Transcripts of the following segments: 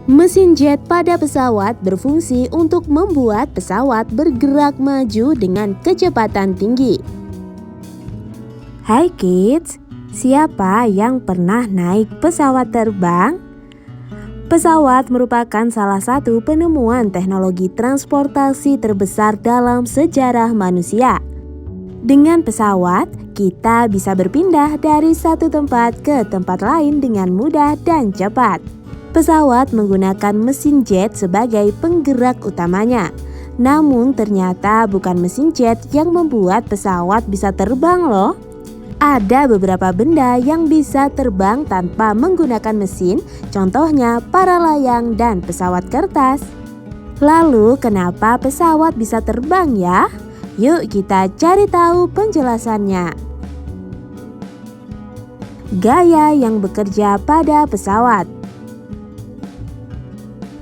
Mesin jet pada pesawat berfungsi untuk membuat pesawat bergerak maju dengan kecepatan tinggi. Hai kids, siapa yang pernah naik pesawat terbang? Pesawat merupakan salah satu penemuan teknologi transportasi terbesar dalam sejarah manusia. Dengan pesawat, kita bisa berpindah dari satu tempat ke tempat lain dengan mudah dan cepat. Pesawat menggunakan mesin jet sebagai penggerak utamanya. Namun ternyata bukan mesin jet yang membuat pesawat bisa terbang loh. Ada beberapa benda yang bisa terbang tanpa menggunakan mesin, contohnya para layang dan pesawat kertas. Lalu kenapa pesawat bisa terbang ya? Yuk kita cari tahu penjelasannya. Gaya yang bekerja pada pesawat.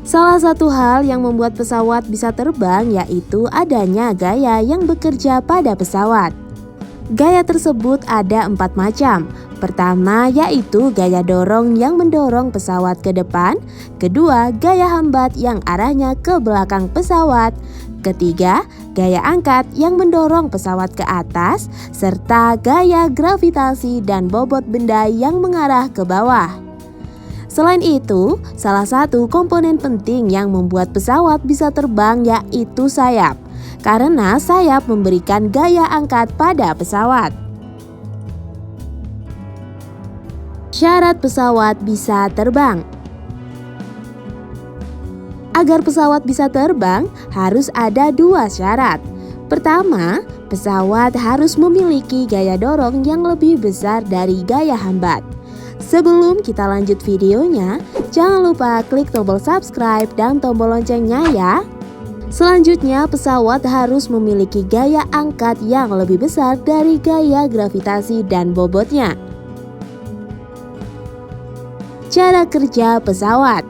Salah satu hal yang membuat pesawat bisa terbang yaitu adanya gaya yang bekerja pada pesawat. Gaya tersebut ada 4 macam. Pertama yaitu gaya dorong yang mendorong pesawat ke depan. Kedua, gaya hambat yang arahnya ke belakang pesawat. Ketiga, gaya angkat yang mendorong pesawat ke atas. Serta gaya gravitasi dan bobot benda yang mengarah ke bawah. Selain itu, salah satu komponen penting yang membuat pesawat bisa terbang yaitu sayap. Karena sayap memberikan gaya angkat pada pesawat. Syarat pesawat bisa terbang. Agar pesawat bisa terbang, harus ada 2 syarat. Pertama, pesawat harus memiliki gaya dorong yang lebih besar dari gaya hambat. Sebelum kita lanjut videonya, jangan lupa klik tombol subscribe dan tombol loncengnya ya. Selanjutnya, pesawat harus memiliki gaya angkat yang lebih besar dari gaya gravitasi dan bobotnya. Cara kerja pesawat.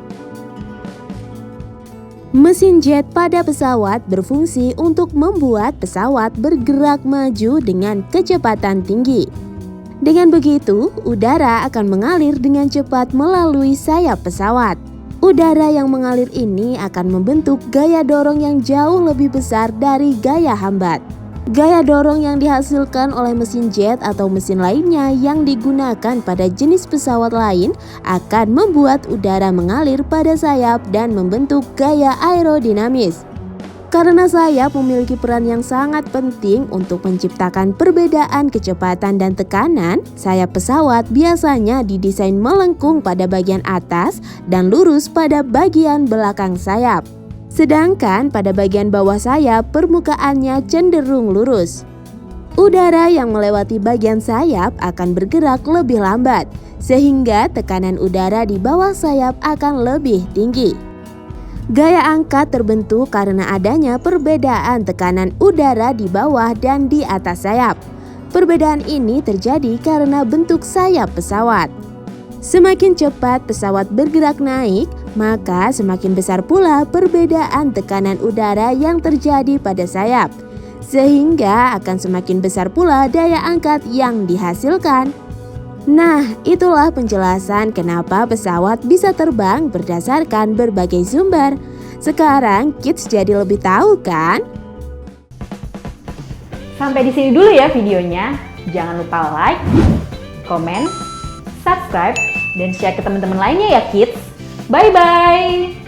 Mesin jet pada pesawat berfungsi untuk membuat pesawat bergerak maju dengan kecepatan tinggi. Dengan begitu, udara akan mengalir dengan cepat melalui sayap pesawat. Udara yang mengalir ini akan membentuk gaya dorong yang jauh lebih besar dari gaya hambat. Gaya dorong yang dihasilkan oleh mesin jet atau mesin lainnya yang digunakan pada jenis pesawat lain akan membuat udara mengalir pada sayap dan membentuk gaya aerodinamis. Karena sayap memiliki peran yang sangat penting untuk menciptakan perbedaan kecepatan dan tekanan, sayap pesawat biasanya didesain melengkung pada bagian atas dan lurus pada bagian belakang sayap. Sedangkan pada bagian bawah sayap permukaannya cenderung lurus. Udara yang melewati bagian sayap akan bergerak lebih lambat, sehingga tekanan udara di bawah sayap akan lebih tinggi. Gaya angkat terbentuk karena adanya perbedaan tekanan udara di bawah dan di atas sayap. Perbedaan ini terjadi karena bentuk sayap pesawat. Semakin cepat pesawat bergerak naik, maka semakin besar pula perbedaan tekanan udara yang terjadi pada sayap. Sehingga akan semakin besar pula daya angkat yang dihasilkan. Nah, itulah penjelasan kenapa pesawat bisa terbang berdasarkan berbagai sumber. Sekarang kids jadi lebih tahu kan? Sampai di sini dulu ya videonya. Jangan lupa like, komen, subscribe, dan share ke teman-teman lainnya ya kids. Bye-bye!